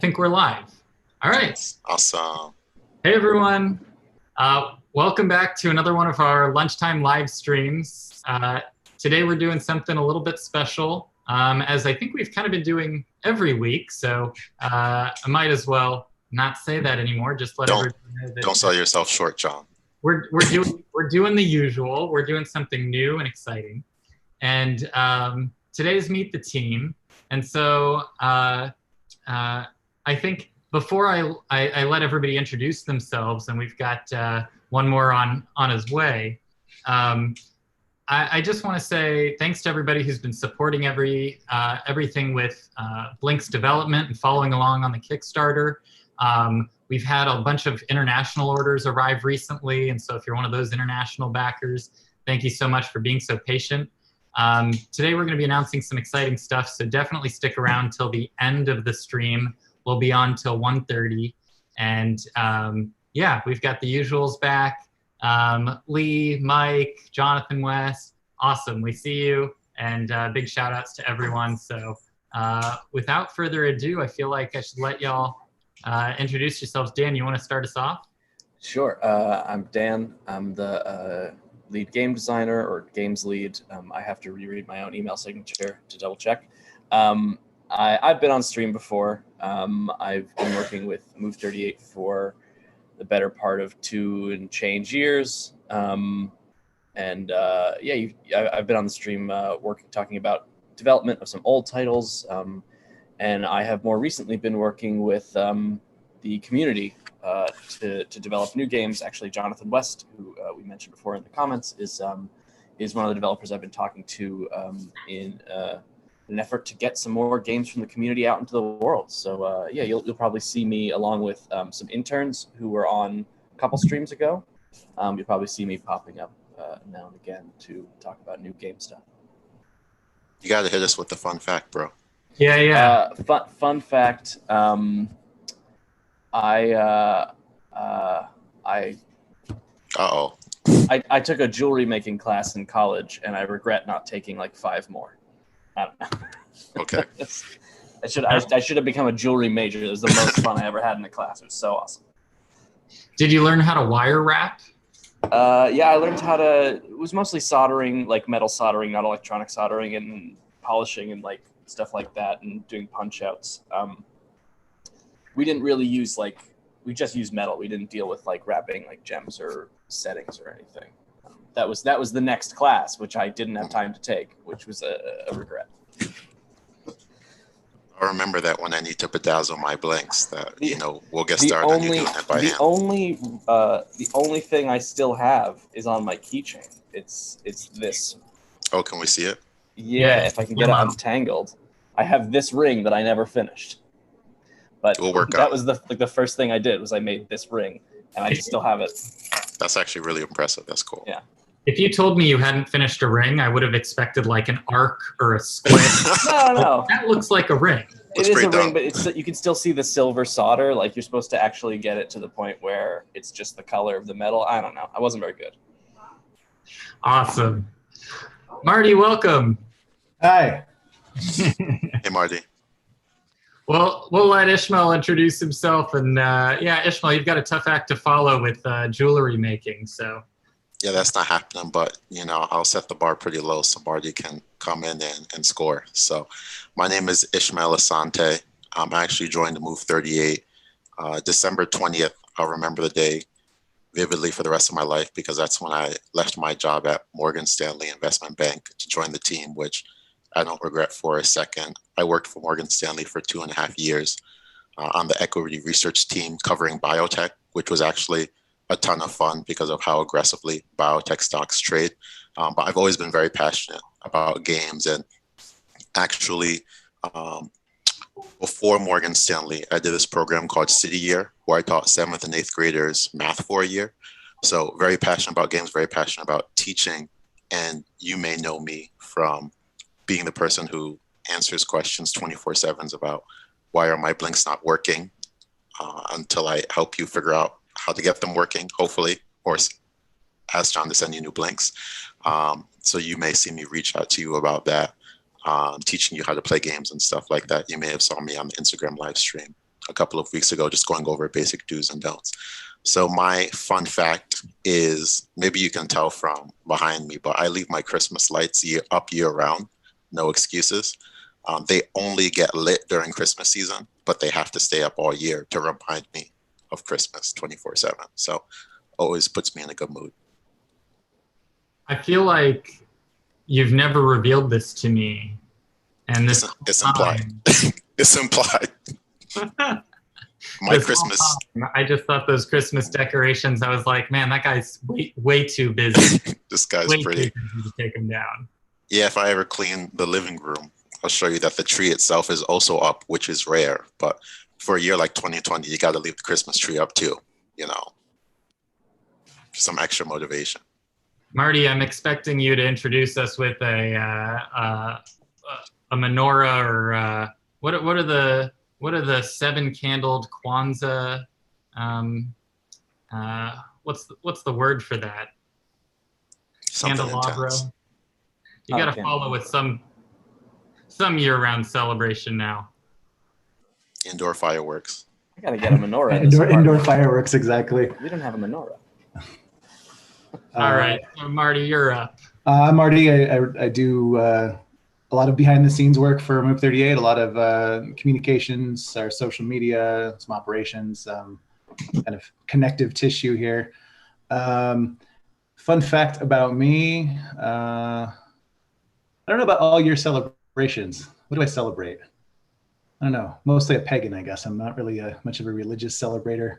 Think we're live. All right. Awesome. Hey, everyone. Welcome back to another one of our lunchtime live streams. Today, we're doing something a little bit special, as I think we've kind of been doing every week. So I might as well not say that anymore. Just let everyone know that. Don't sell yourself short, John. We're doing the usual. We're doing something new and exciting. And today's Meet the Team. And so I think before I let everybody introduce themselves, and we've got one more on his way, I just want to say thanks to everybody who's been supporting everything with Blink's development and following along on the Kickstarter. We've had a bunch of international orders arrive recently, and so if you're one of those international backers, thank you so much for being so patient. Today we're going to be announcing some exciting stuff, so definitely stick around till the end of the stream. We'll be on till 1:30, and yeah, we've got the usuals back. Lee, Mike, Jonathan, Wes, awesome, we see you, and big shout outs to everyone. So without further ado, I feel like I should let y'all introduce yourselves. Dan, you want to start us off? Sure. I'm Dan. I'm the lead game designer, or games lead. I have to reread my own email signature to double check. I've been on stream before. I've been working with Move 38 for the better part of 2 and change years. Yeah, I've been on the stream talking about development of some old titles. And I have more recently been working with the community to develop new games. Actually, Jonathan West, who we mentioned before in the comments, is one of the developers I've been talking to in an effort to get some more games from the community out into the world. So yeah, you'll probably see me along with some interns who were on a couple streams ago. You'll probably see me popping up now and again to talk about new game stuff. You got to hit us with the fun fact, bro. Yeah. Fun fact. I took a jewelry making class in college, and I regret not taking like 5 more. I don't know. Okay. I should have become a jewelry major. It was the most fun I ever had in a class. It was so awesome. Did you learn how to wire wrap? Yeah, I learned how to. It was mostly soldering, like metal soldering, not electronic soldering, and polishing and like stuff like that, and doing punch outs. We didn't really use we just used metal. We didn't deal with like wrapping like gems or settings or anything. That was the next class, which I didn't have time to take, which was a regret. I remember that when I need to bedazzle my blinks, that we'll get started on you doing it by hand. The only thing I still have is on my keychain. It's this. Oh, can we see it? Yeah, if I can get it untangled. I have this ring that I never finished. But we'll work that was the first thing I did was I made this ring, and I still have it. That's actually really impressive. That's cool. Yeah. If you told me you hadn't finished a ring, I would have expected like an arc or a square. No. That looks like a ring. It is a ring, but you can still see the silver solder. Like you're supposed to actually get it to the point where it's just the color of the metal. I don't know. I wasn't very good. Awesome. Marty, welcome. Hi. Hey, Marty. Well, we'll let Ishmael introduce himself. And yeah, Ishmael, you've got a tough act to follow with jewelry making. So. Yeah, that's not happening, but I'll set the bar pretty low so Marty can come in and score. So my name is Ishmael Asante. I actually joined the Move 38 December 20th. I'll remember the day vividly for the rest of my life because that's when I left my job at Morgan Stanley Investment Bank to join the team, which I don't regret for a second. I worked for Morgan Stanley for 2.5 years on the equity research team covering biotech, which was actually a ton of fun because of how aggressively biotech stocks trade. But I've always been very passionate about games. And actually, before Morgan Stanley, I did this program called City Year, where I taught 7th and 8th graders math for a year. So very passionate about games, very passionate about teaching. And you may know me from being the person who answers questions 24/7 about why are my blinks not working until I help you figure out how to get them working, hopefully, or ask John to send you new blinks. So you may see me reach out to you about that, teaching you how to play games and stuff like that. You may have saw me on the Instagram live stream a couple of weeks ago, just going over basic do's and don'ts. So my fun fact is, maybe you can tell from behind me, but I leave my Christmas lights up year round, no excuses. They only get lit during Christmas season, but they have to stay up all year to remind me of Christmas 24/7. So always puts me in a good mood. I feel like you've never revealed this to me. And this it's implied. It's implied. My Christmas. I just thought those Christmas decorations, I was like, man, that guy's way too busy. This guy's way pretty. Too busy to take him down. Yeah, if I ever clean the living room, I'll show you that the tree itself is also up, which is rare. But for a year like 2020, you got to leave the Christmas tree up too, you know, some extra motivation. Marty, I'm expecting you to introduce us with a menorah, or what are the 7-candled Kwanzaa? What's the word for that? Something Candelabra. intense. You got to follow with some year-round celebration now. Indoor fireworks. I gotta get a menorah. Indoor fireworks, exactly. We don't have a menorah. All right, so Marty, you're up. I'm Marty. I do a lot of behind-the-scenes work for Move 38, a lot of communications, our social media, some operations, kind of connective tissue here. Fun fact about me, I don't know about all your celebrations. What do I celebrate? I don't know. Mostly a pagan, I guess. I'm not really much of a religious celebrator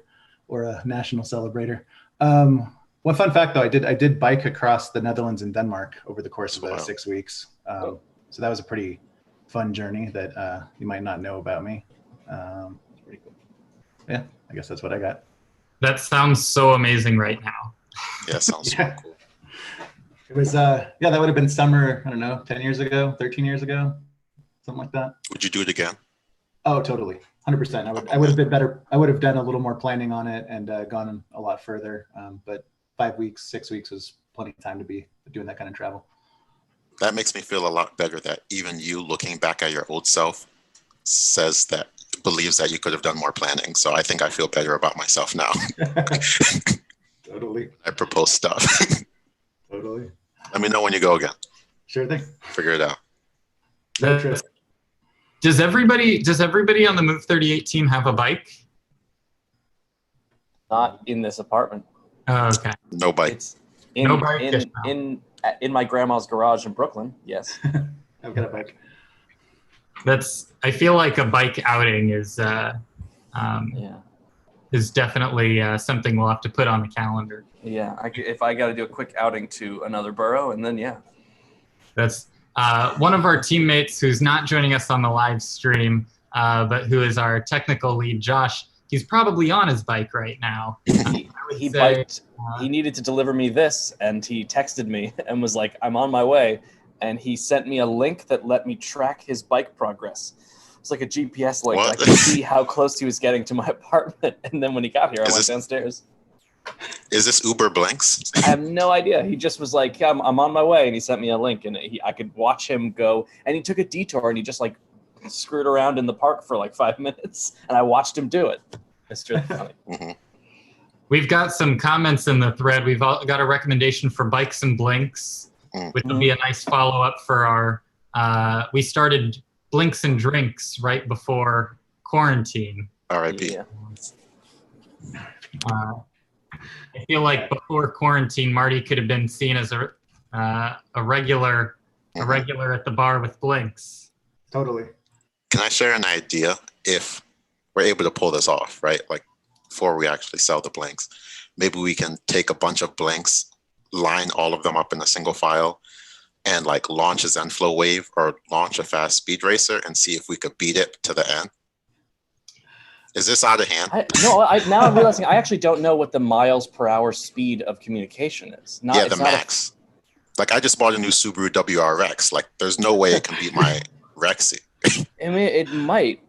or a national celebrator. One fun fact, though, I did bike across the Netherlands and Denmark over the course of 6 weeks. So that was a pretty fun journey that you might not know about me. Pretty cool. Yeah, I guess that's what I got. That sounds so amazing right now. Yeah, sounds so cool. It was, that would have been summer, I don't know, 10 years ago, 13 years ago, something like that. Would you do it again? Oh, totally. 100%. I would have been better. I would have done a little more planning on it and gone a lot further. But 5 weeks, 6 weeks was plenty of time to be doing that kind of travel. That makes me feel a lot better that even you looking back at your old self believes that you could have done more planning. So I think I feel better about myself now. Totally. I propose stuff. Totally. Let me know when you go again. Sure thing. Figure it out. Does everybody on the Move 38 team have a bike? Not in this apartment. Oh, okay. No bike. It's in my grandma's garage in Brooklyn. Yes. I've got a bike. I feel like a bike outing is definitely something we'll have to put on the calendar. Yeah, if I got to do a quick outing to another borough, and then That's one of our teammates who's not joining us on the live stream, but who is our technical lead, Josh. He's probably on his bike right now. He biked. He needed to deliver me this, and he texted me and was like, "I'm on my way." And he sent me a link that let me track his bike progress. It's like a GPS link. What? I could see how close he was getting to my apartment. And then when he got here, I went downstairs. Is this Uber Blinks? I have no idea. He just was like, yeah, I'm on my way. And he sent me a link, and I could watch him go. And he took a detour, and he just like screwed around in the park for like 5 minutes. And I watched him do it. It's really funny. Mm-hmm. We've got some comments in the thread. We've got a recommendation for Bikes and Blinks, which would be a nice follow-up for our, we started Blinks and Drinks right before quarantine. R.I.P. Yeah. I feel like before quarantine, Marty could have been seen as a regular at the bar with Blinks. Totally. Can I share an idea if we're able to pull this off, right? Like before we actually sell the blinks, maybe we can take a bunch of blinks, line all of them up in a single file, and like launch a Zenflow wave or launch a fast speed racer and see if we could beat it to the end. Is this out of hand? Now I'm realizing I actually don't know what the miles per hour speed of communication is. The max. Like I just bought a new Subaru WRX. Like there's no way it can beat my Rexy. I mean, it might.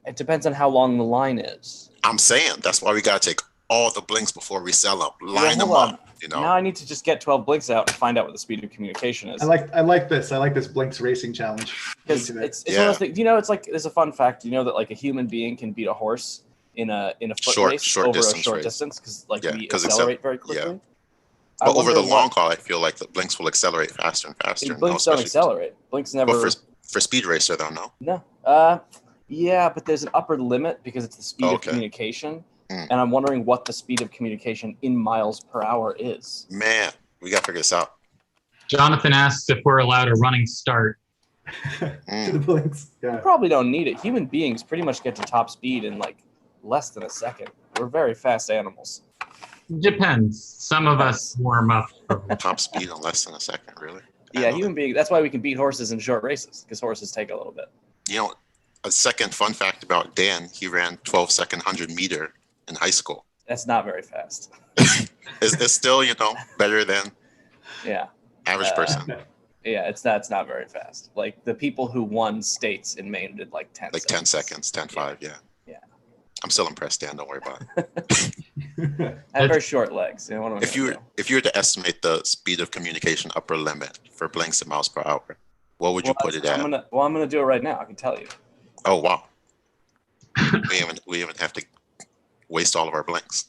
It depends on how long the line is. I'm saying that's why we gotta take all the blinks before we sell them. Line them up. You know, Now I need to just get 12 blinks out and find out what the speed of communication is. I like this. I like this Blinks racing challenge. Because Into it. it's one of those things. You know, it's like there's a fun fact. You know that like a human being can beat a horse in a foot race over a short distance because like we accelerate very quickly. Yeah. But over the long haul, I feel like the blinks will accelerate faster and faster. Blinks don't accelerate. Blinks never. But for Speed Racer, though, no. No. Yeah, but there's an upper limit because it's the speed of communication, and I'm wondering what the speed of communication in miles per hour is. Man, we got to figure this out. Jonathan asks if we're allowed a running start. To the Blinks. Yeah. You probably don't need it. Human beings pretty much get to top speed in like less than a second. We're very fast animals. Depends. Some of us warm up. Top speed in less than a second, really? Yeah, human beings. That's why we can beat horses in short races because horses take a little bit. You know, a second fun fact about Dan, he ran 12-second 100-meter in high school. That's not very fast. It's still, you know, better than average person. Yeah, it's not very fast. Like the people who won states in Maine did like 10 like seconds. 10 seconds, 10.5, yeah. I'm still impressed, Dan. Don't worry about it. I have very short legs. You know, what am I if you were to estimate the speed of communication upper limit for blinks in miles per hour, what would you put it at? I'm gonna do it right now. I can tell you. Oh wow. we even have to waste all of our blinks.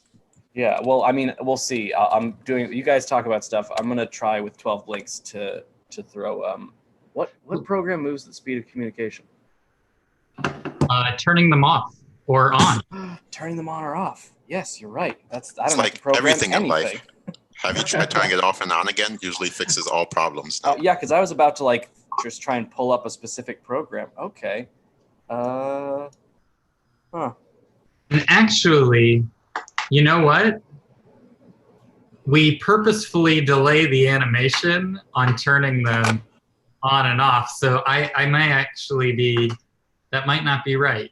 Yeah. Well, I mean, we'll see. I'm doing. You guys talk about stuff. I'm gonna try with 12 blinks to throw. What program moves the speed of communication? Turning them off. Or on. Turning them on or off. Yes, you're right. I don't it's know like to program everything anything. in life. Have you tried turning it off and on again? Usually fixes all problems. Yeah, because I was about to like just try and pull up a specific program. Okay. Huh. And actually, you know what? We purposefully delay the animation on turning them on and off. So I may actually be, that might not be right.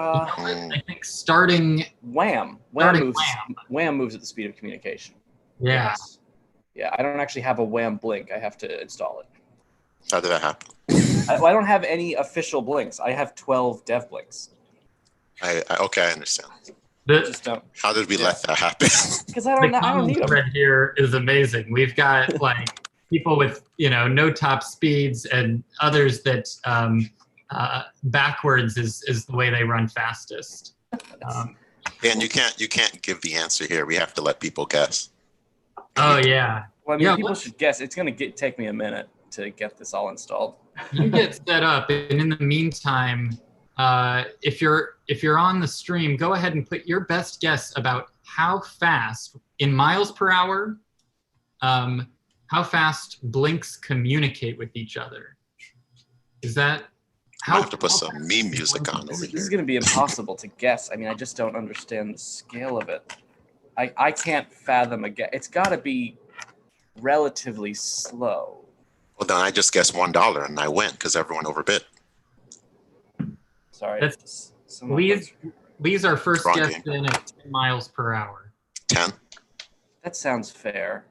I think starting Wham moves at the speed of communication. Yeah. Yes. Yeah, I don't actually have a Wham blink. I have to install it. How did that happen? I don't have any official blinks. I have 12 dev blinks. I understand. Just don't. How did we let that happen? Because I don't need them. Thread here is amazing. We've got like people with no top speeds and others that backwards is the way they run fastest. Dan, you can't give the answer here. We have to let people guess. Oh yeah. Well, I mean, people should guess. It's gonna take me a minute to get this all installed. You get set up, and in the meantime, if you're on the stream, go ahead and put your best guess about how fast in miles per hour, how fast blinks communicate with each other. Is that? I have to put some meme music on over here. This is going to be impossible to guess. I mean, I just don't understand the scale of it. I can't fathom a guess. It's got to be relatively slow. Well, then I just guessed $1 and I win because everyone overbid. Sorry. Lee's our first Wrong guess game. in at 10 miles per hour. 10? That sounds fair.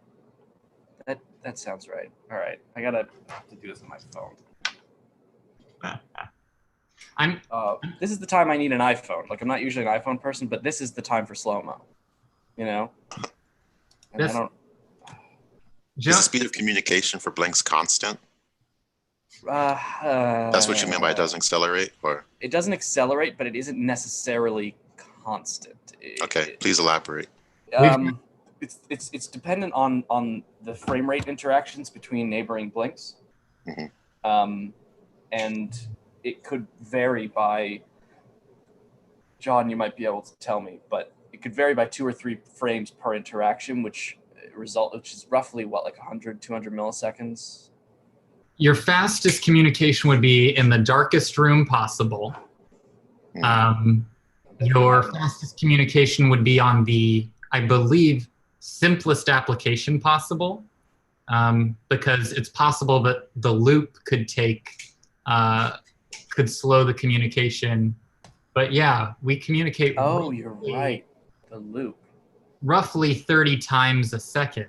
That sounds right. All right. I have to do this on my phone. This is the time I need an iPhone. Like I'm not usually an iPhone person, but this is the time for slow-mo. And Is the speed of communication for blinks constant? That's what you mean by it doesn't accelerate, or? It doesn't accelerate, but it isn't necessarily constant. Okay, please elaborate. It's dependent on the frame rate interactions between neighboring blinks. Mm-hmm. And it could vary by, John, you might be able to tell me, but it could vary by 2 or 3 frames per interaction, which is roughly like 100, 200 milliseconds. Your fastest communication would be in the darkest room possible. Your fastest communication would be on the, I believe, simplest application possible, because it's possible that the loop could slow the communication. But yeah, we communicate. Oh, you're right. The loop. Roughly 30 times a second.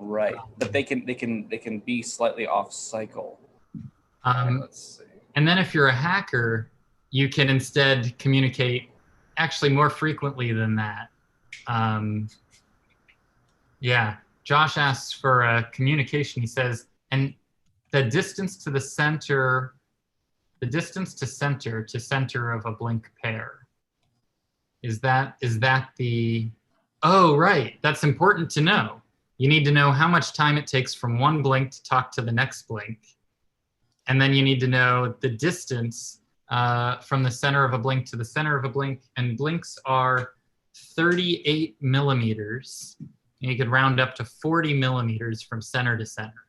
Right, but they can be slightly off cycle. Let's see. And then if you're a hacker, you can instead communicate actually more frequently than that. Yeah. Josh asks for communication. He says, and the distance to the center, to center of a blink pair. Is that the, oh, right. That's important to know. You need to know how much time it takes from one blink to talk to the next blink. And then you need to know the distance from the center of a blink to the center of a blink. And blinks are 38 millimeters. And you could round up to 40 millimeters from center to center.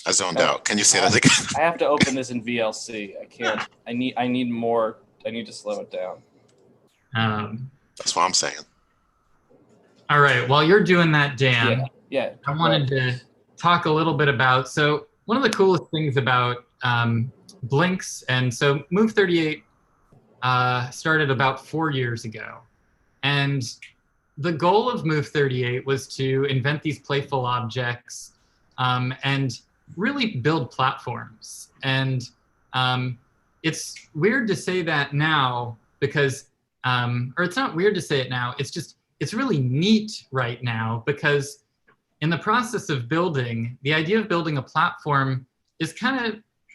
I zoned out. Can you say that again? I have to open this in VLC. I can't. I need more. I need to slow it down. That's what I'm saying. All right. While you're doing that, Dan, Yeah. I wanted to talk a little bit about, so one of the coolest things about blinks, and so Move 38 started about 4 years ago. And the goal of Move 38 was to invent these playful objects and really build platforms. And it's weird to say that now because, or it's not weird to say it now, it's really neat right now because in the process of building, the idea of building a platform is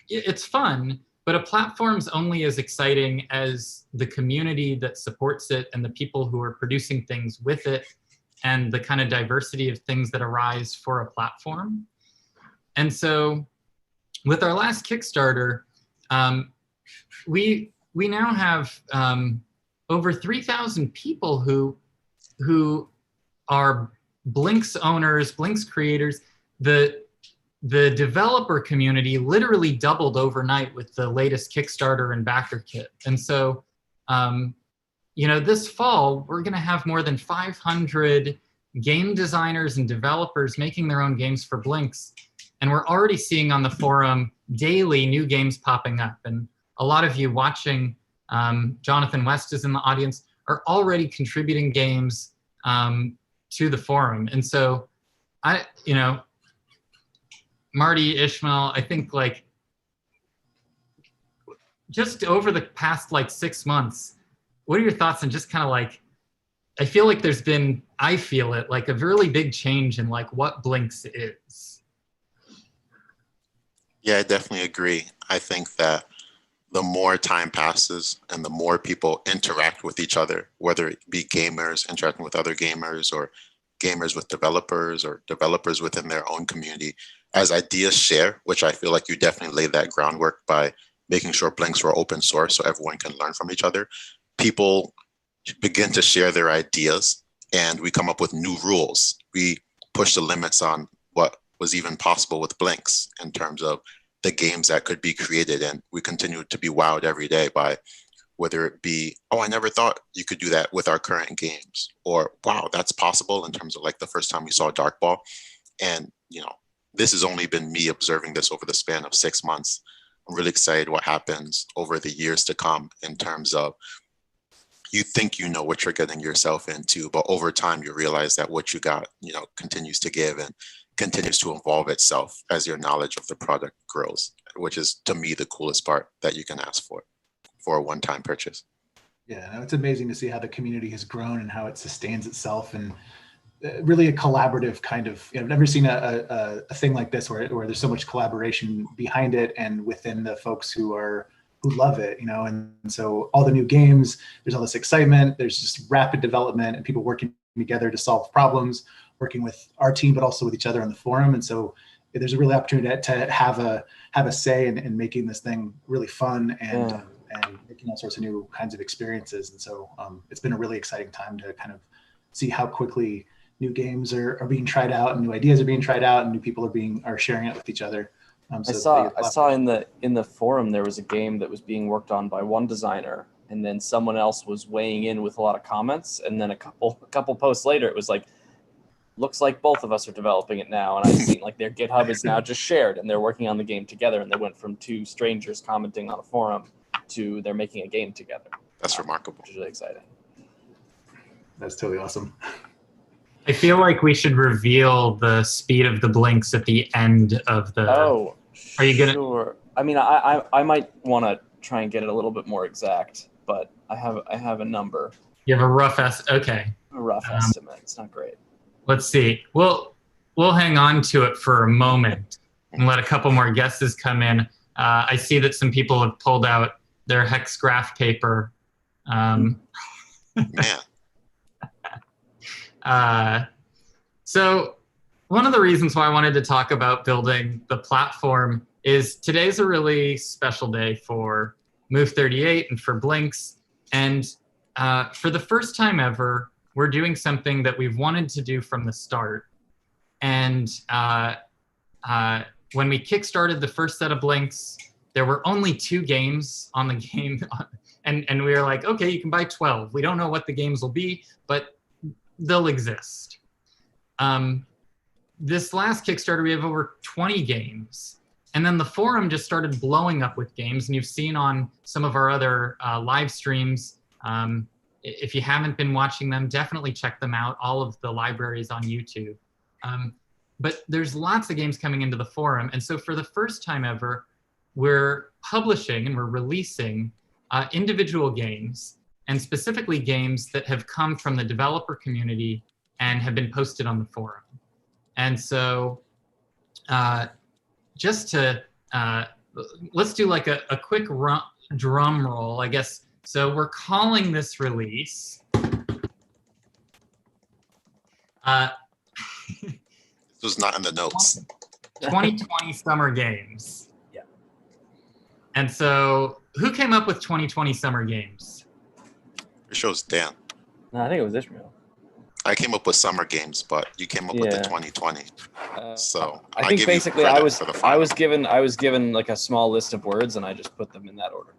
it's fun, but a platform's only as exciting as the community that supports it and the people who are producing things with it and the kind of diversity of things that arise for a platform. And so with our last Kickstarter, we now have over 3,000 people who are Blinks owners, Blinks creators. The developer community literally doubled overnight with the latest Kickstarter and backer kit. And so, this fall, we're gonna have more than 500 game designers and developers making their own games for Blinks. And we're already seeing on the forum daily new games popping up. And a lot of you watching, Jonathan West is in the audience, are already contributing games to the forum. And so Marty, Ishmael, I think just over the past 6 months, what are your thoughts on just I feel like there's been, I feel it, a really big change in what Blinks is. Yeah, I definitely agree. I think that the more time passes and the more people interact with each other, whether it be gamers interacting with other gamers or gamers with developers or developers within their own community, as ideas share, which I feel like you definitely laid that groundwork by making sure Blinks were open source so everyone can learn from each other. People begin to share their ideas and we come up with new rules. We push the limits on what was even possible with Blinks in terms of the games that could be created. And we continue to be wowed every day by whether it be, oh, I never thought you could do that with our current games, or wow, that's possible in terms of the first time we saw Dark Ball. And, this has only been me observing this over the span of 6 months. I'm really excited what happens over the years to come in terms of you think you know what you're getting yourself into, but over time you realize that what you got, continues to give and continues to evolve itself as your knowledge of the product grows, which is to me the coolest part that you can ask for a one-time purchase. Yeah, it's amazing to see how the community has grown and how it sustains itself, and really a collaborative kind of, I've never seen a thing like this where there's so much collaboration behind it and within the folks who love it, and so all the new games, there's all this excitement, there's just rapid development and people working together to solve problems, working with our team, but also with each other on the forum. And so there's a real opportunity to have a say in making this thing really fun and making all sorts of new kinds of experiences. And so it's been a really exciting time to kind of see how quickly new games are being tried out and new ideas are being tried out and new people are sharing it with each other. So I saw in the forum there was a game that was being worked on by one designer, and then someone else was weighing in with a lot of comments, and then a couple posts later it was looks like both of us are developing it now, and I've seen their GitHub is now just shared and they're working on the game together, and they went from two strangers commenting on a forum to they're making a game together. That's remarkable. Which is really exciting. That's totally awesome. I feel like we should reveal the speed of the Blinks at the end of the. Oh, are you gonna? Sure. I mean, I might want to try and get it a little bit more exact, but I have a number. You have a rough okay. A rough estimate. It's not great. Let's see. We'll hang on to it for a moment and let a couple more guesses come in. I see that some people have pulled out their hex graph paper. Man, So one of the reasons why I wanted to talk about building the platform is today's a really special day for Move 38 and for Blinks. And for the first time ever, we're doing something that we've wanted to do from the start. And when we kickstarted the first set of Blinks, there were only 2 games on the game. And we were like, okay, you can buy 12. We don't know what the games will be, but they'll exist. This last Kickstarter, we have over 20 games. And then the forum just started blowing up with games. And you've seen on some of our other live streams, if you haven't been watching them, definitely check them out. All of the libraries on YouTube. But there's lots of games coming into the forum. And so for the first time ever, we're publishing and we're releasing individual games, and specifically games that have come from the developer community and have been posted on the forum. And so just to, let's do like a quick drum roll, I guess. So we're calling this release. this was not in the notes. 2020 Summer Games. Yeah. And so who came up with 2020 Summer Games? It shows Dan. No, I think it was Ishmael. I came up with summer games, but you came up with the 2020. So I think give you basically credit I was for the final. I was given like a small list of words and I just put them in that order.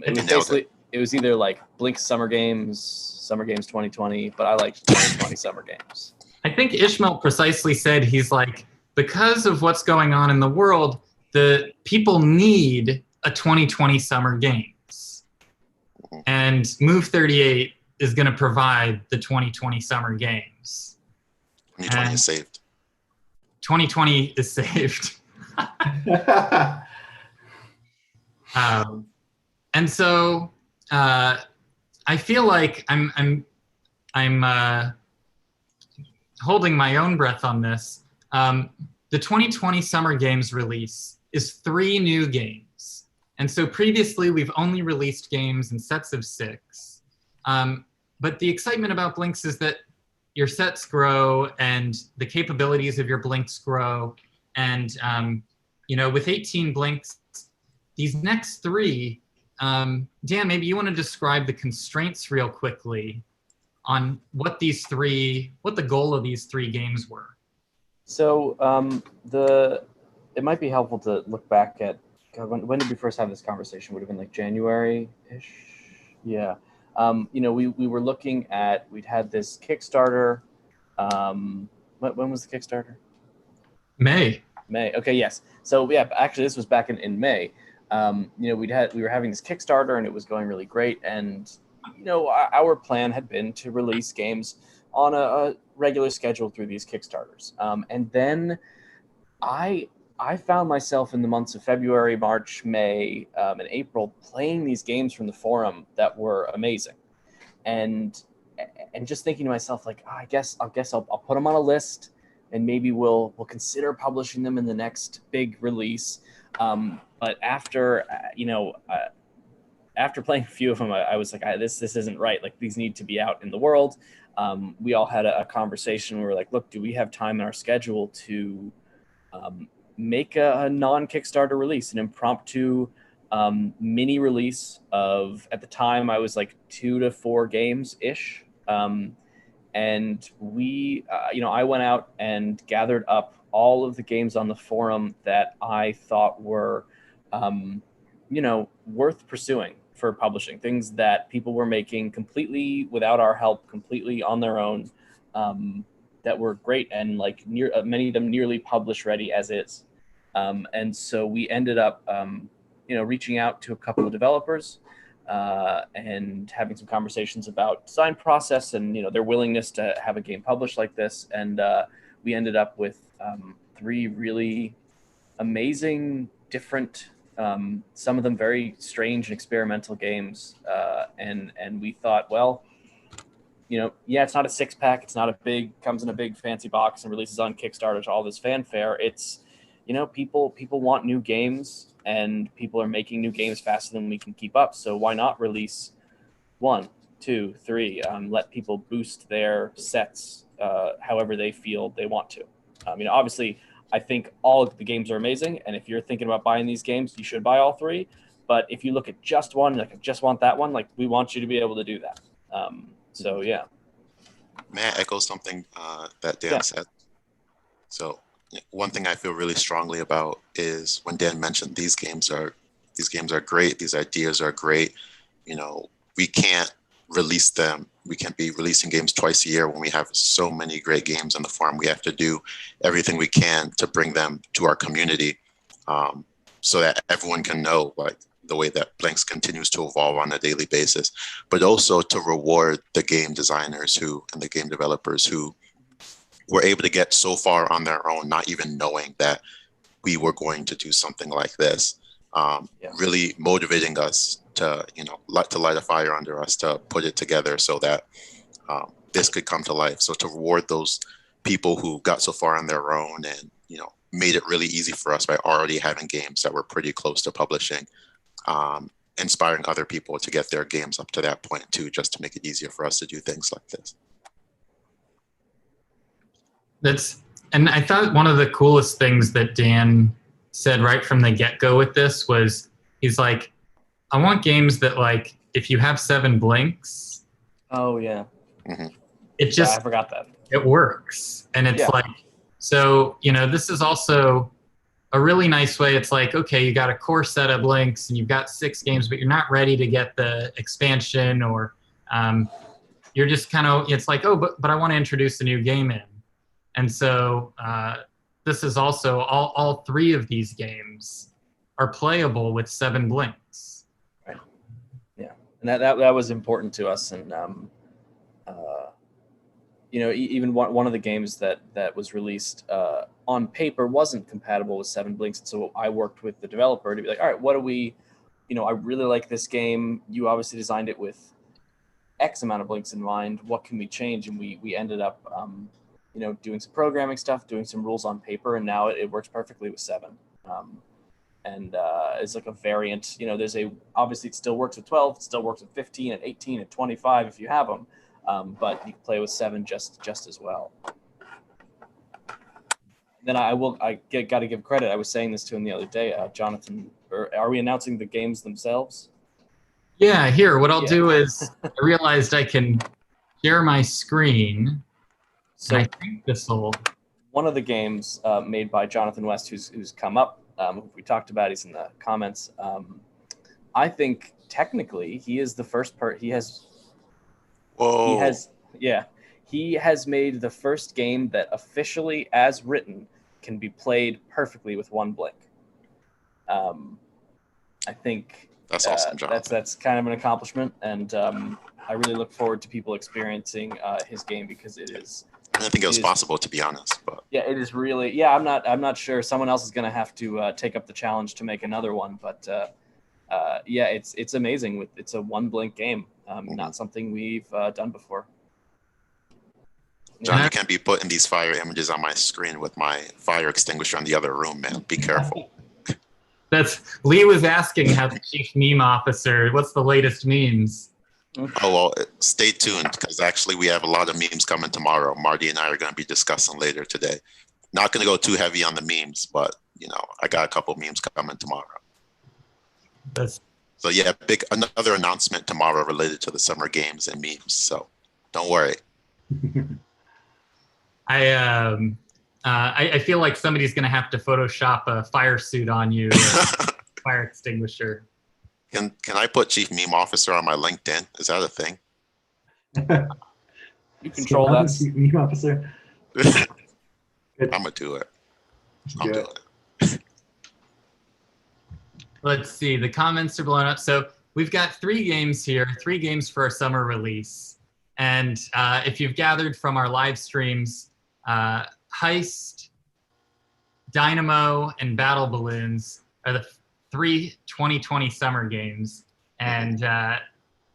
It was basically it was either like Blink Summer Games 2020, but I like 2020 Summer Games. I think Ishmael precisely said, he's like, because of what's going on in the world, the people need a 2020 Summer Games. And Move 38 is going to provide the 2020 Summer Games. 2020 is saved. 2020 is saved. And so I feel like I'm holding my own breath on this. The 2020 Summer Games release is 3 new games. And so previously we've only released games in sets of 6. But the excitement about Blinks is that your sets grow and the capabilities of your Blinks grow. And with 18 Blinks, these next 3, Dan, maybe you want to describe the constraints real quickly on what the goal of these 3 games were. So it might be helpful to look back at when did we first have this conversation? Would have been like January-ish. Yeah. We were looking at, we'd had this Kickstarter. When was the Kickstarter? May. Okay, yes. So yeah, actually this was back in May. We were having this Kickstarter and it was going really great. And, our plan had been to release games on a regular schedule through these Kickstarters. And then I found myself in the months of February, March, May, and April playing these games from the forum that were amazing. And just thinking to myself, like, I guess I'll put them on a list and maybe we'll consider publishing them in the next big release. But after playing a few of them, I was like, this isn't right. Like, these need to be out in the world. We all had a conversation. We were like, look, do we have time in our schedule to make a non-Kickstarter release, an impromptu mini release of, at the time, I was like 2 to 4 games-ish. And we, I went out and gathered up all of the games on the forum that I thought were, worth pursuing for publishing, things that people were making completely without our help, completely on their own, that were great and like many of them nearly publish ready as is. And so we ended up, reaching out to a couple of developers and having some conversations about design process and, their willingness to have a game published like this. And we ended up with 3 really amazing, different, some of them very strange and experimental games. And we thought, well, yeah, it's not a 6-pack. It's not comes in a big fancy box and releases on Kickstarter to all this fanfare. It's, people want new games, and people are making new games faster than we can keep up. So why not release 1, 2, 3? Let people boost their sets however they feel they want to. Obviously, I think all of the games are amazing, and if you're thinking about buying these games, you should buy all 3. But if you look at just one, like I just want that one, like we want you to be able to do that. So yeah. May I echo something that Dan said? So one thing I feel really strongly about is when Dan mentioned these games are great, these ideas are great. We can't release them. We can't be releasing games twice a year when we have so many great games on the farm. We have to do everything we can to bring them to our community, so that everyone can know, like, the way that Blinks continues to evolve on a daily basis, but also to reward the game designers and the game developers who were able to get so far on their own, not even knowing that we were going to do something like this. Really motivating us to, to light a fire under us to put it together so that this could come to life. So to reward those people who got so far on their own and, made it really easy for us by already having games that were pretty close to publishing, inspiring other people to get their games up to that point too, just to make it easier for us to do things like this. And I thought one of the coolest things that Dan said right from the get-go with this was, he's like, I want games that, like, if you have 7 blinks, oh yeah, it just, I forgot that, it works. And it's like, so this is also a really nice way. It's like, okay, you got a core set of blinks and you've got 6 games, but you're not ready to get the expansion, or you're just kind of, it's like, oh, but I want to introduce a new game in. And so this is also, all 3 of these games are playable with 7 blinks. Right. Yeah, and that was important to us. And even one of the games that was released on paper wasn't compatible with 7 blinks. And so I worked with the developer to be like, all right, what do we, I really like this game. You obviously designed it with X amount of blinks in mind. What can we change? And we ended up, doing some programming stuff, doing some rules on paper, and now it works perfectly with 7. And it's like a variant. Obviously it still works with 12, it still works with 15 and 18 and 25 if you have them. But you can play with 7 just as well. Then I got to give credit. I was saying this to him the other day, Jonathan. Are we announcing the games themselves? Yeah, here. What I'll do is, I realized I can share my screen. So I think this will. One of the games made by Jonathan West, who's come up, we talked about. He's in the comments. I think technically he is the first part. He has. Whoa. He has made the first game that officially, as written, can be played perfectly with 1 blink. I think that's awesome, Jonathan. That's kind of an accomplishment, and I really look forward to people experiencing his game, because it is. I didn't think it was possible, to be honest, but yeah, it is really. Yeah, I'm not sure. Someone else is going to have to take up the challenge to make another one, but yeah, it's amazing. It's a 1 blink game. Not something we've done before. John, you can't be putting these fire images on my screen with my fire extinguisher in the other room, man. Be careful. Lee was asking how the chief meme officer, what's the latest memes? Oh, well, stay tuned, because actually we have a lot of memes coming tomorrow. Marty and I are going to be discussing later today. Not going to go too heavy on the memes, but, I got a couple memes coming tomorrow. So yeah, another announcement tomorrow related to the summer games and memes. So don't worry. I feel like somebody's going to have to Photoshop a fire suit on you, fire extinguisher. Can I put Chief Meme Officer on my LinkedIn? Is that a thing? You control that. Chief Meme Officer. I'm gonna do it. I'm doing it. Let's see. The comments are blowing up. So we've got 3 games here. 3 games for our summer release. And if you've gathered from our live streams, Heist, Dynamo, and Battle Balloons are the 3 2020 summer games. And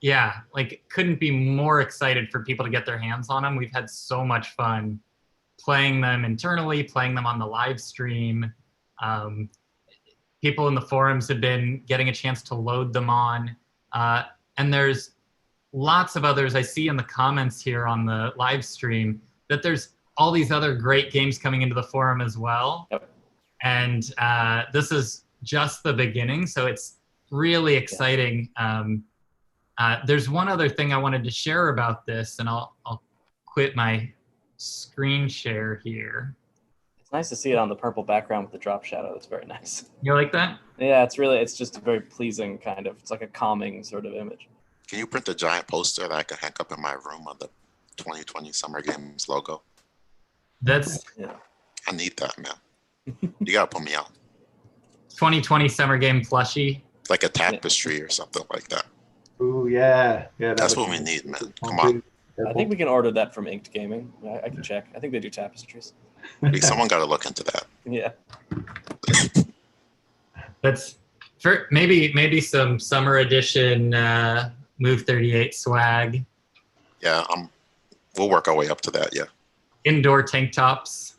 yeah, like couldn't be more excited for people to get their hands on them. We've had so much fun playing them internally, playing them on the live stream. People in the forums have been getting a chance to load them on. And there's lots of others I see in the comments here on the live stream that there's all these other great games coming into the forum as well. Yep. And this is just the beginning, so it's really exciting. There's one other thing I wanted to share about this, and I'll quit my screen share here. It's nice to see it on the purple background with the drop shadow. It's very nice. You like that? Yeah, it's just a very pleasing kind of, it's like a calming sort of image. Can you print a giant poster that I can hang up in my room on the 2020 Summer Games logo? That's I need that, man. You gotta put me on. 2020 Summer Game plushie. Like a tapestry or something like that. Ooh, yeah. That's what we need, man. Come on. I think we can order that from Inked Gaming. I can check. I think they do tapestries. Someone got to look into that. Yeah. That's for maybe some summer edition Move 38 swag. Yeah, we'll work our way up to that. Yeah. Indoor tank tops.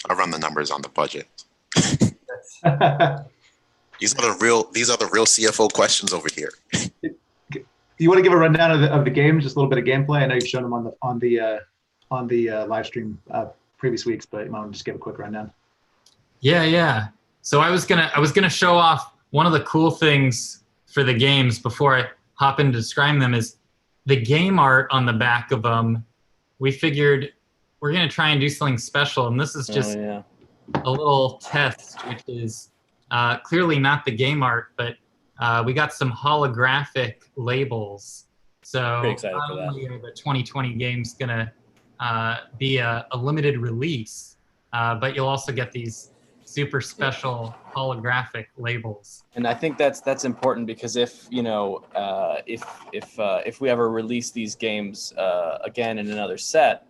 I run the numbers on the budget. These are the real CFO questions over here. Do you want to give a rundown of the game, just a little bit of gameplay? I know you've shown them on the live stream previous weeks, but you want to just give a quick rundown? Yeah. So I was gonna show off one of the cool things for the games before I hop into describing them is the game art on the back of them. We figured we're gonna try and do something special, and this is just a little test, which is clearly not the game art, but we got some holographic labels. So not only are the 2020 games gonna be a limited release, but you'll also get these super special holographic labels. And I think that's important because if we ever release these games again in another set,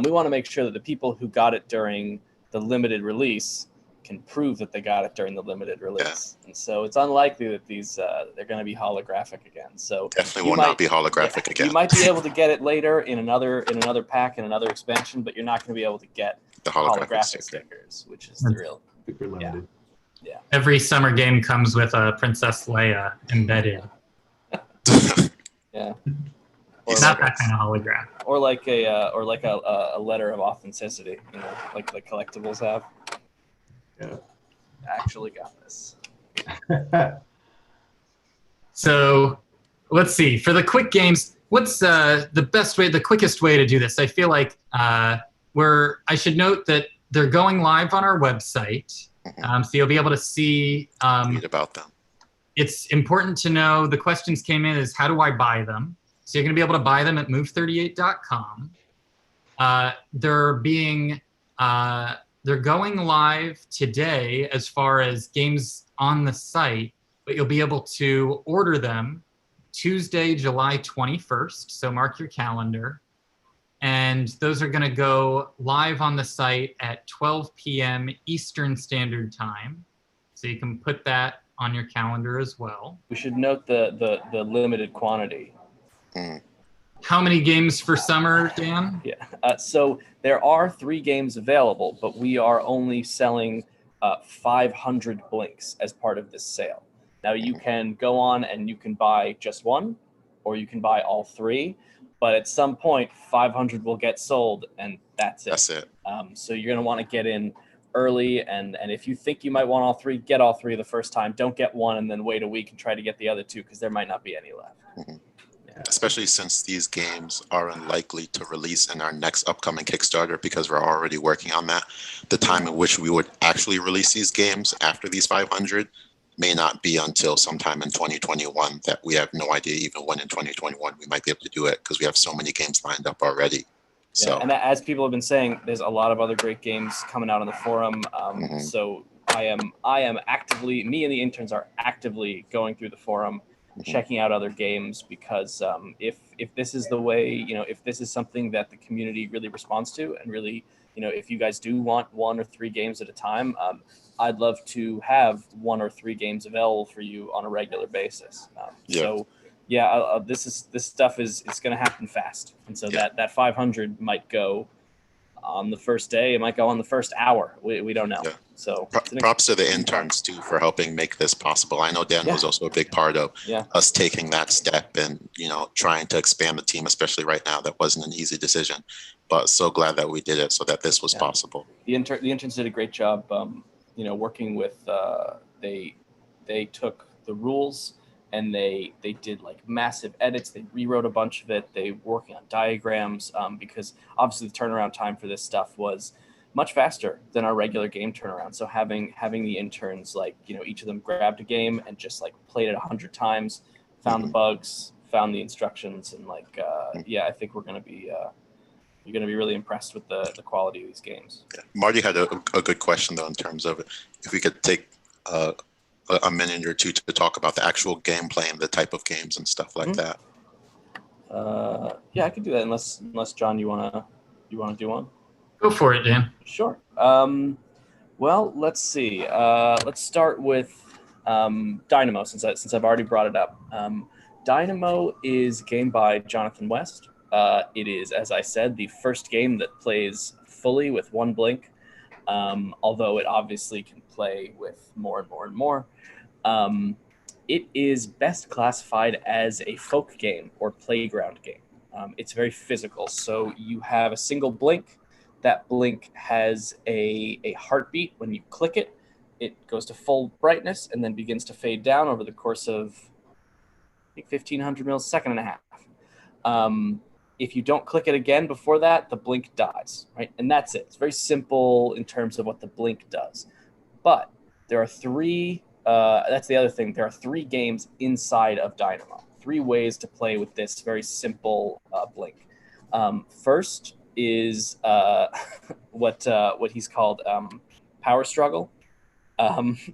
we want to make sure that the people who got it during the limited release can prove that they got it during the limited release. And so it's unlikely that these they're going to be holographic again. So definitely will not be holographic again. You might be able to get it later in another pack in another expansion, but you're not going to be able to get the holographic stickers, which is the real super limited. Yeah. Every summer game comes with a Princess Leia embedded. Yeah. It's not that kind of holograph. Or like a letter of authenticity, like the collectibles have. Yeah. Actually got this. So let's see. For the quick games, what's the quickest way to do this? I feel like I should note that they're going live on our website. So you'll be able to see read about them. It's important to know the questions came in is how do I buy them? So you're going to be able to buy them at move38.com. They're going live today as far as games on the site, but you'll be able to order them Tuesday, July 21st. So mark your calendar. And those are going to go live on the site at 12 p.m. Eastern Standard Time. So you can put that on your calendar as well. We should note the limited quantity. How many games for summer, Dan? Yeah. So there are 3 games available, but we are only selling 500 blinks as part of this sale. Now you can go on and you can buy just one, or you can buy all 3. But at some point, 500 will get sold, and that's it. That's it. So you're going to want to get in early, and if you think you might want all 3, get all 3 the first time. Don't get one and then wait a week and try to get the other 2 because there might not be any left. Yeah. Especially since these games are unlikely to release in our next upcoming Kickstarter because we're already working on that. The time in which we would actually release these games after these 500 may not be until sometime in 2021 that we have no idea even when in 2021 we might be able to do it because we have so many games lined up already. Yeah, so, and as people have been saying, there's a lot of other great games coming out on the forum. So I am actively, me and the interns are actively going through the forum, checking out other games because if this is the way, if this is something that the community really responds to and really, if you guys do want 1 or 3 games at a time, I'd love to have 1 or 3 games available for you on a regular basis. So, Yeah, this stuff is going to happen fast, and so that 500 might go on the first day. It might go on the first hour. We don't know. Yeah. So props to the interns too for helping make this possible. I know Dan was also a big part of us taking that step and, you know, trying to expand the team, especially right now. That wasn't an easy decision, but so glad that we did it so that this was possible. The interns did a great job, you know, working with, they took the rules and they did like massive edits. They rewrote a bunch of it. They were working on diagrams, because obviously the turnaround time for this stuff was much faster than our regular game turnaround. So having the interns, like, you know, each of them grabbed a game and just like played it 100 times, found the bugs, found the instructions, and like, I think you're going to be really impressed with the quality of these games. Yeah. Marty had a good question though, in terms of if we could take a minute or two to talk about the actual gameplay and the type of games and stuff like that. Yeah, I could do that unless John, you wanna do one? Go for it, Dan. Sure. Well, let's see. Let's start with Dynamo, since I've already brought it up. Dynamo is a game by Jonathan West. It is, as I said, the first game that plays fully with one blink, although it obviously can play with more and more and more. It is best classified as a folk game or playground game. It's very physical, so you have a single blink. That blink has a heartbeat. When you click it, it goes to full brightness and then begins to fade down over the course of, I think, 1,500 mils, second and a half. If you don't click it again before that, the blink dies, right? And that's it. It's very simple in terms of what the blink does. But there are three, that's the other thing, there are 3 games inside of Dynamo. 3 ways to play with this very simple blink. First is what he's called Power Struggle,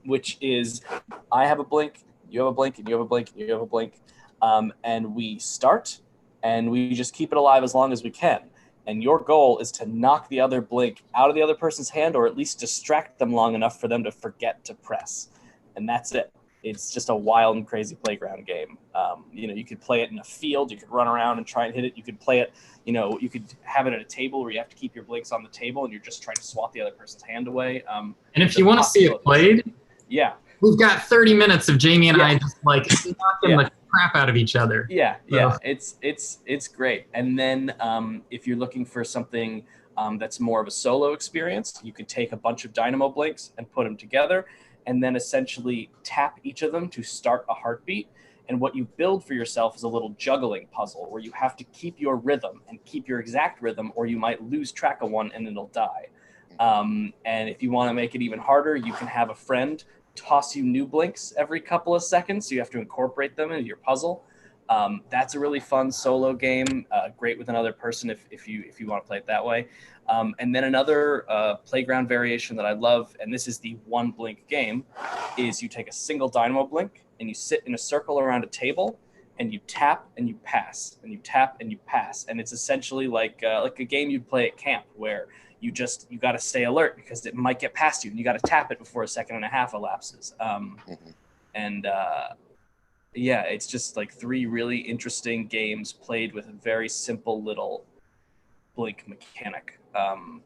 which is I have a blink, you have a blink, and you have a blink, and you have a blink, and we start, and we just keep it alive as long as we can. And your goal is to knock the other blink out of the other person's hand, or at least distract them long enough for them to forget to press. And that's it. It's just a wild and crazy playground game. You know, you could play it in a field. You could run around and try and hit it. You could play it, you know, you could have it at a table where you have to keep your blinks on the table and you're just trying to swat the other person's hand away. And if you want to see it played, we've got 30 minutes of Jamie and I just like knocking the crap out of each other. It's great. And then if you're looking for something that's more of a solo experience, you could take a bunch of Dynamo blinks and put them together and then essentially tap each of them to start a heartbeat. And what you build for yourself is a little juggling puzzle where you have to keep your rhythm and keep your exact rhythm, or you might lose track of one and it'll die. And if you want to make it even harder, you can have a friend toss you new blinks every couple of seconds, so you have to incorporate them into your puzzle. That's a really fun solo game, great with another person if you want to play it that way. And then another playground variation that I love, and this is the one blink game, is you take a single Dynamo blink and you sit in a circle around a table and you tap and you pass and you tap and you pass. And it's essentially like a game you'd play at camp where you got to stay alert because it might get past you and you got to tap it before a second and a half elapses. It's just like 3 really interesting games played with a very simple little blink mechanic. I'm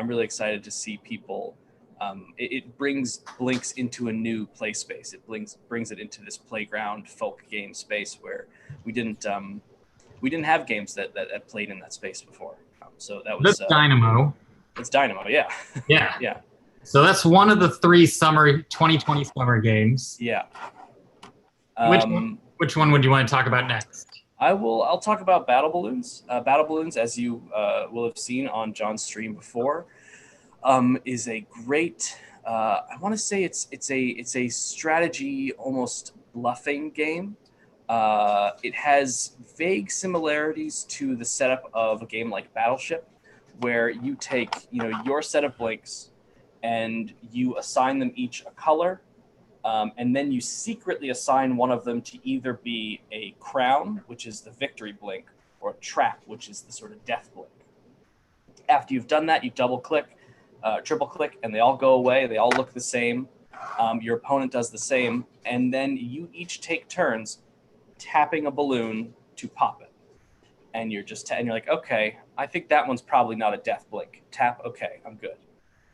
really excited to see people. It brings blinks into a new play space. It brings it into this playground folk game space where we didn't have games that played in that space before. So that's Dynamo. It's Dynamo, yeah. Yeah. So that's one of the 3 summer 2020 summer games. Yeah. Which one would you want to talk about next? I'll talk about Battle Balloons. Battle Balloons, as you will have seen on John's stream before, is a great. I want to say it's a strategy, almost bluffing game. It has vague similarities to the setup of a game like Battleship, where you take your set of blinks and you assign them each a color. And then you secretly assign one of them to either be a crown, which is the victory blink, or a trap, which is the sort of death blink. After you've done that, you double click, triple click, and they all go away. They all look the same. Your opponent does the same. And then you each take turns tapping a balloon to pop it. And you're like, okay, I think that one's probably not a death blink. Tap, okay, I'm good.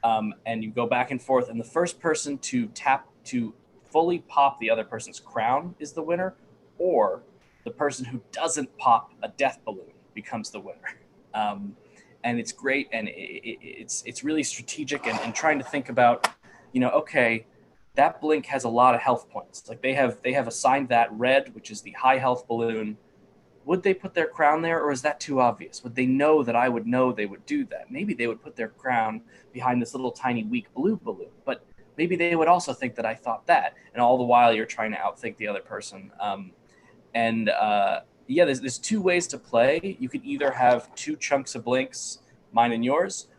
And you go back and forth, and the first person to tap to fully pop the other person's crown is the winner, or the person who doesn't pop a death balloon becomes the winner. And it's great, and it's really strategic, and trying to think about, okay, that blink has a lot of health points. Like they have assigned that red, which is the high health balloon. Would they put their crown there, or is that too obvious? Would they know that I would know they would do that? Maybe they would put their crown behind this little tiny weak blue balloon, but maybe they would also think that I thought that. And all the while you're trying to outthink the other person. There's two ways to play. You could either have two chunks of blinks, mine and yours,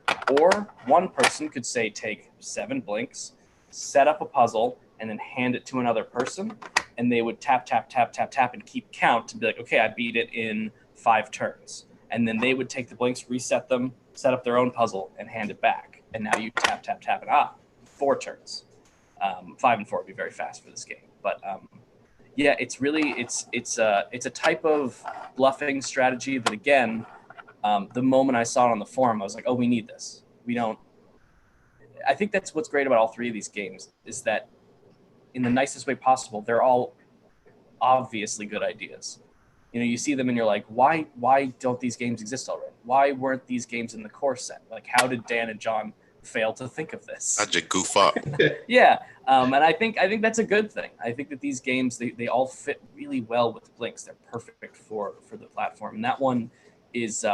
or one person could say take 7 blinks, set up a puzzle, and then hand it to another person, and they would tap, tap, tap, tap, tap, and keep count to be like, okay, I beat it in 5 turns. And then they would take the blinks, reset them, set up their own puzzle, and hand it back. And now you tap, tap, tap, and 4 turns. 5 and 4 would be very fast for this game. But it's really it's a type of bluffing strategy that, again, the moment I saw it on the forum, I was like, oh, we need this. I think that's what's great about all 3 of these games, is that in the nicest way possible, they're all obviously good ideas. You see them and you're like, why don't these games exist already? Why weren't these games in the core set? Like, how did Dan and John fail to think of this? How'd you goof up? Yeah. And I think that's a good thing. I think that these games, they all fit really well with blinks. They're perfect for the platform. And that one is,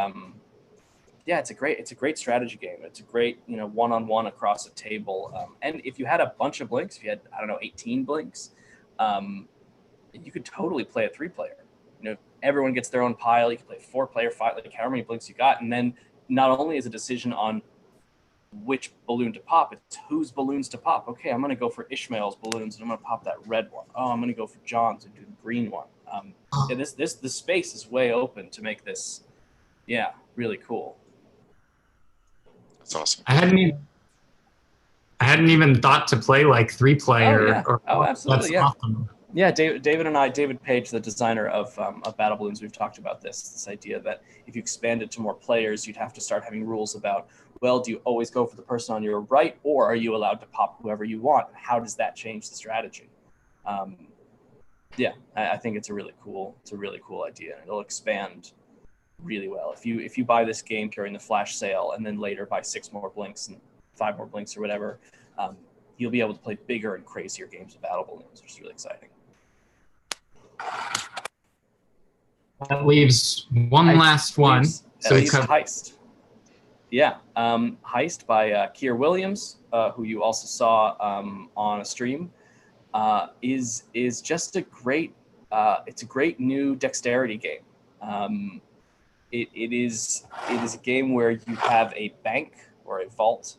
it's a great strategy game. It's a great, one-on-one across a table. And if you had a bunch of blinks, if you had, 18 blinks, you could totally play a 3-player. Everyone gets their own pile. You can play 4-player, 5, like however many blinks you got. And then not only is a decision on which balloon to pop, it's whose balloons to pop. Okay, I'm going to go for Ishmael's balloons, and I'm going to pop that red one. Oh, I'm going to go for John's and do the green one. The space is way open to make this, really cool. That's awesome. I hadn't even thought to play like 3-player. Absolutely. That's awesome. Yeah, David Page, the designer of Battle Balloons, we've talked about this idea that if you expand it to more players, you'd have to start having rules about, well, do you always go for the person on your right, or are you allowed to pop whoever you want? And how does that change the strategy? I think it's a really cool idea, and it'll expand really well. If you buy this game during the flash sale and then later buy 6 more blinks and 5 more blinks or whatever, you'll be able to play bigger and crazier games of Battle Balloons, which is really exciting. That leaves one last one. So Heist. Yeah, Heist by Keir Williams, who you also saw on a stream, is just a great. It's a great new dexterity game. It is a game where you have a bank or a vault,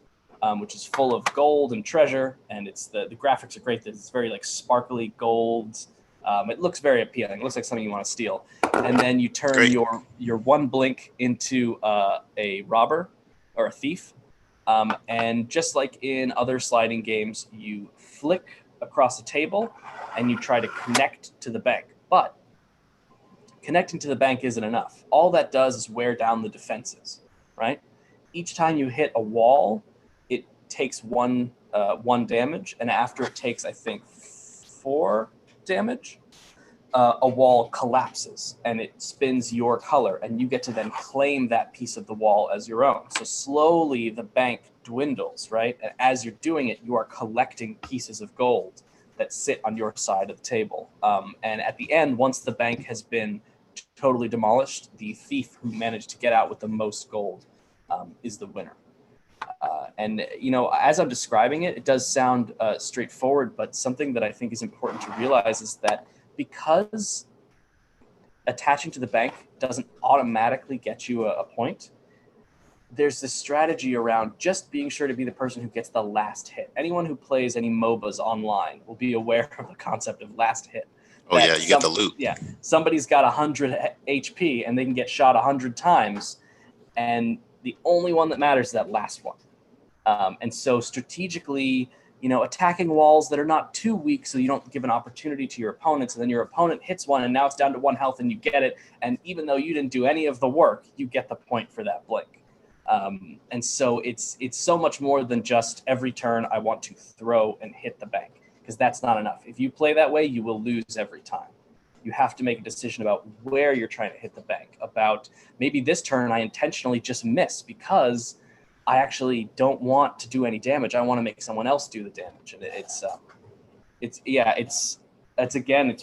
which is full of gold and treasure, and it's the graphics are great. It's very like sparkly gold. It looks very appealing. It looks like something you want to steal. And then you turn your 1 blink into a robber or a thief. And just like in other sliding games, you flick across the table and you try to connect to the bank. But connecting to the bank isn't enough. All that does is wear down the defenses, right? Each time you hit a wall, it takes one damage. And after it takes, I think, 4 damage, a wall collapses and it spins your color, and you get to then claim that piece of the wall as your own. So slowly the bank dwindles, right? And as you're doing it, you are collecting pieces of gold that sit on your side of the table. And at the end, once the bank has been totally demolished, the thief who managed to get out with the most gold is the winner. And as I'm describing it, it does sound straightforward, but something that I think is important to realize is that because attaching to the bank doesn't automatically get you a point, there's this strategy around just being sure to be the person who gets the last hit. Anyone who plays any MOBAs online will be aware of the concept of last hit. Oh yeah, you get the loot. Yeah, somebody's got 100 HP and they can get shot 100 times, and the only one that matters is that last one. And so strategically, attacking walls that are not too weak so you don't give an opportunity to your opponents, and then your opponent hits one and now it's down to 1 health and you get it, and even though you didn't do any of the work, you get the point for that blink. And so it's so much more than just every turn I want to throw and hit the bank, because that's not enough. If you play that way, you will lose every time. You have to make a decision about where you're trying to hit the bank, about maybe this turn I intentionally just miss because I actually don't want to do any damage. I want to make someone else do the damage. And it's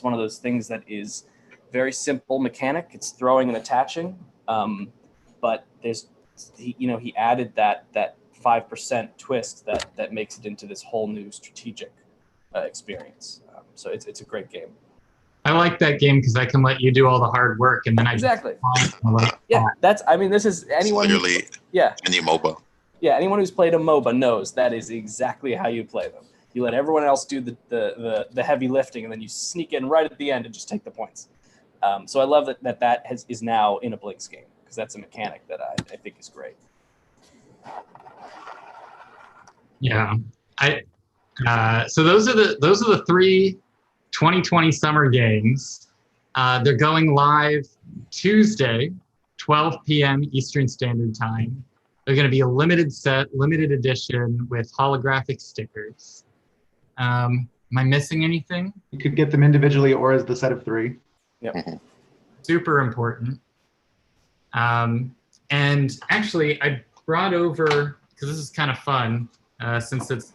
one of those things that is very simple mechanic. It's throwing and attaching. But he added that 5% twist that makes it into this whole new strategic experience. So it's a great game. I like that game because I can let you do all the hard work, and then I exactly. Yeah, this is anyone. It's literally any MOBA. Yeah, anyone who's played a MOBA knows that is exactly how you play them. You let everyone else do the heavy lifting, and then you sneak in right at the end and just take the points. So I love that is now in a Blinks game, because that's a mechanic that I think is great. Yeah, so those are the 3 2020 summer games. They're going live Tuesday, 12 p.m. Eastern Standard Time. They're going to be a limited edition with holographic stickers. Am I missing anything? You could get them individually or as the set of 3. Yep. Super important. And actually, I brought over, because this is kind of fun, since it's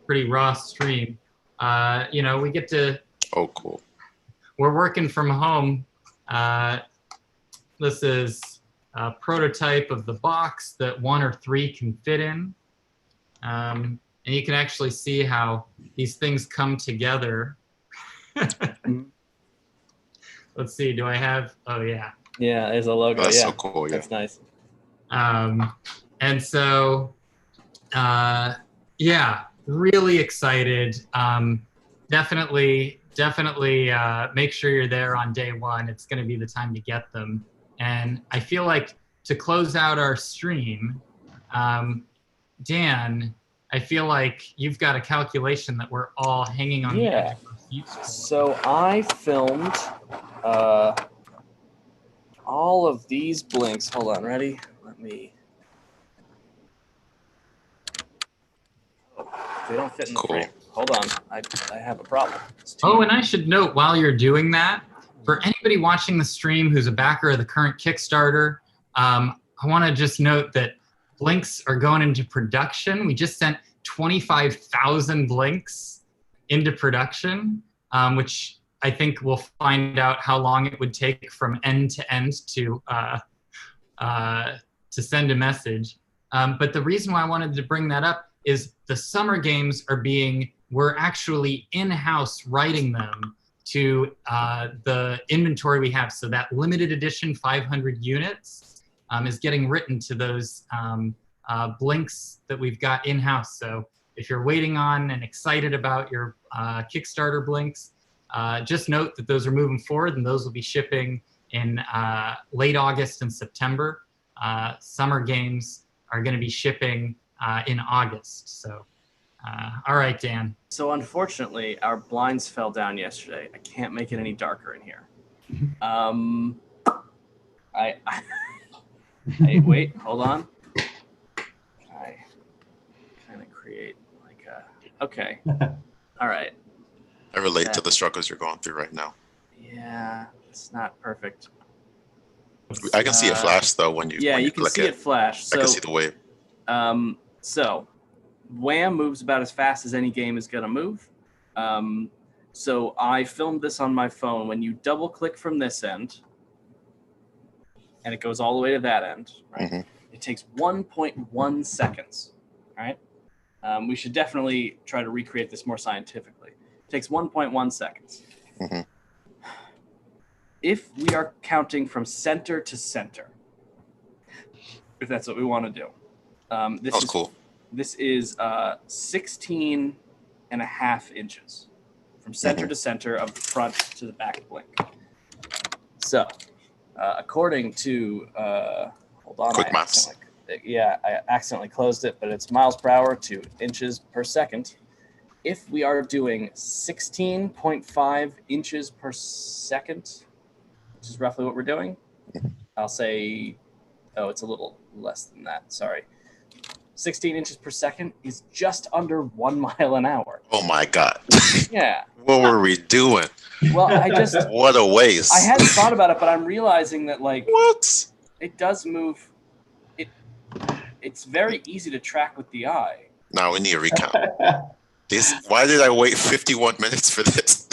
pretty raw stream. We get to. Oh, cool. We're working from home. This is a prototype of the box that 1 or 3 can fit in. And you can actually see how these things come together. Let's see, do I have, oh yeah. Yeah, there's a logo. That's yeah, so cool, yeah. That's nice. And so, really excited. Definitely make sure you're there on day 1. It's going to be the time to get them. And I feel like to close out our stream, Dan, I feel like you've got a calculation that we're all hanging on the edge of our seats for. So I filmed all of these blinks. Hold on, ready? Let me. They don't fit in the frame. Hold on, I have a problem. Oh, and I should note while you're doing that, for anybody watching the stream who's a backer of the current Kickstarter, I want to just note that blinks are going into production. We just sent 25,000 blinks into production, which I think we'll find out how long it would take from end to end to send a message. But the reason why I wanted to bring that up is the summer games we're actually in-house writing them to the inventory we have. So that limited edition 500 units is getting written to those blinks that we've got in-house. So if you're waiting on and excited about your Kickstarter blinks, just note that those are moving forward, and those will be shipping in late August and September. Summer games are going to be shipping in August. So, all right, Dan. So unfortunately, our blinds fell down yesterday. I can't make it any darker in here. Wait, hold on. I kind of create like a, okay. All right. I relate to the struggles you're going through right now. Yeah, it's not perfect. I can see it flash though when you. Yeah, when you can see it flash. So, I can see the wave. So, Wham moves about as fast as any game is gonna move. So I filmed this on my phone. When you double click from this end, and it goes all the way to that end, right? Mm-hmm. It takes 1.1 seconds, right? We should definitely try to recreate this more scientifically. It takes 1.1 seconds. Mm-hmm. If we are counting from center to center, if that's what we want to do. This is cool. This is 16 and a half inches from center to center of the front to the back blink. So, according to, hold on. Quick maths. I accidentally closed it, but it's miles per hour to inches per second. if we are doing 16.5 inches per second, which is roughly what we're doing, I'll say, oh, it's a little less than that. Sorry. 16 inches per second is just under 1 mile an hour. Oh my God. Yeah. What were we doing? Well, What a waste. I hadn't thought about it, but I'm realizing that like What? it does move. It's very easy to track with the eye. Now we need a recount. Why did I wait 51 minutes for this?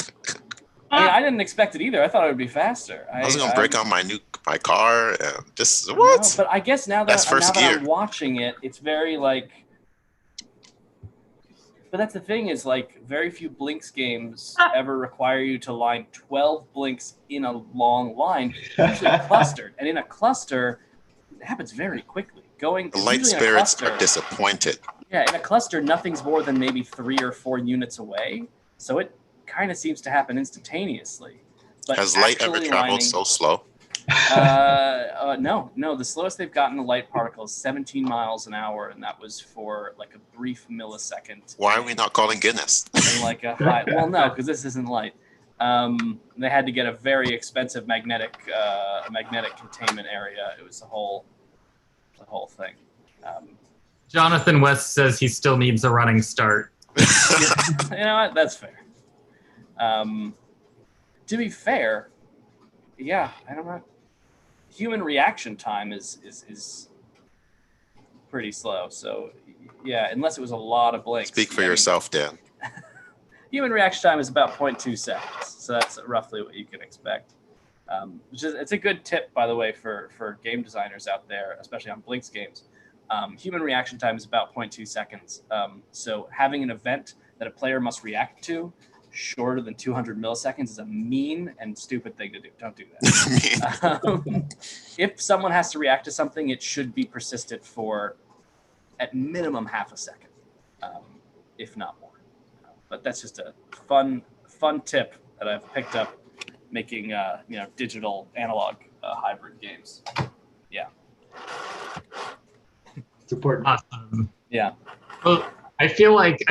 I mean, I didn't expect it either. I thought it would be faster. I was gonna break out my car and this No, what? but I guess now That's that first gear. I'm watching it, it's very like. But that's the thing is like very few Blinks games ever require you to line 12 Blinks in a long line, usually clustered. And in a cluster, it happens very quickly. The light spirits are disappointed. Yeah, in a cluster, nothing's more than maybe 3 or 4 units away. So it kind of seems to happen instantaneously. But Has light ever traveled so slow? No. The slowest they've gotten a light particle is 17 miles an hour, and that was for like a brief millisecond. Why are we not calling Guinness? And like a high. Well, no, because this isn't light. They had to get a very expensive magnetic containment area. It was the whole thing. Jonathan West says he still needs a running start. You know what? That's fair. To be fair, yeah, I don't know. Human reaction time is pretty slow. So yeah, unless it was a lot of blinks. Speak for yourself, Dan. Human reaction time is about 0.2 seconds. So that's roughly what you can expect. It's a good tip, by the way, for game designers out there, especially on Blinks games. Human reaction time is about 0.2 seconds. So having an event that a player must react to shorter than 200 milliseconds is a mean and stupid thing to do. Don't do that. If someone has to react to something, it should be persistent for at minimum half a second, if not more. But that's just a fun tip that I've picked up making digital analog hybrid games. Yeah. It's important. Awesome. Yeah. Well, I feel like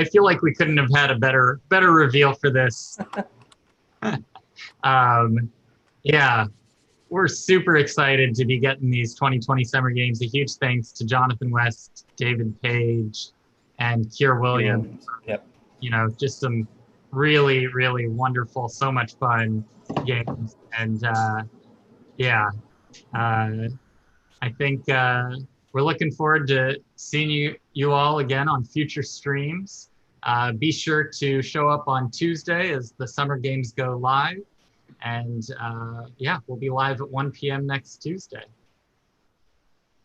we couldn't have had a better reveal for this. Yeah, we're super excited to be getting these 2020 Summer Games. A huge thanks to Jonathan West, David Page, and Keir Williams. Yep. Just some really, really wonderful, so much fun games. And I think we're looking forward to seeing you all again on future streams. Be sure to show up on Tuesday as the Summer Games go live. And we'll be live at 1 p.m. next Tuesday.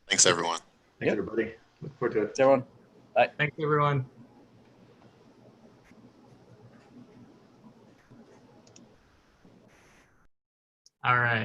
Thanks, everyone. Thanks, everybody. Look forward to it. Thanks, everyone. Bye. Thanks, everyone. All right.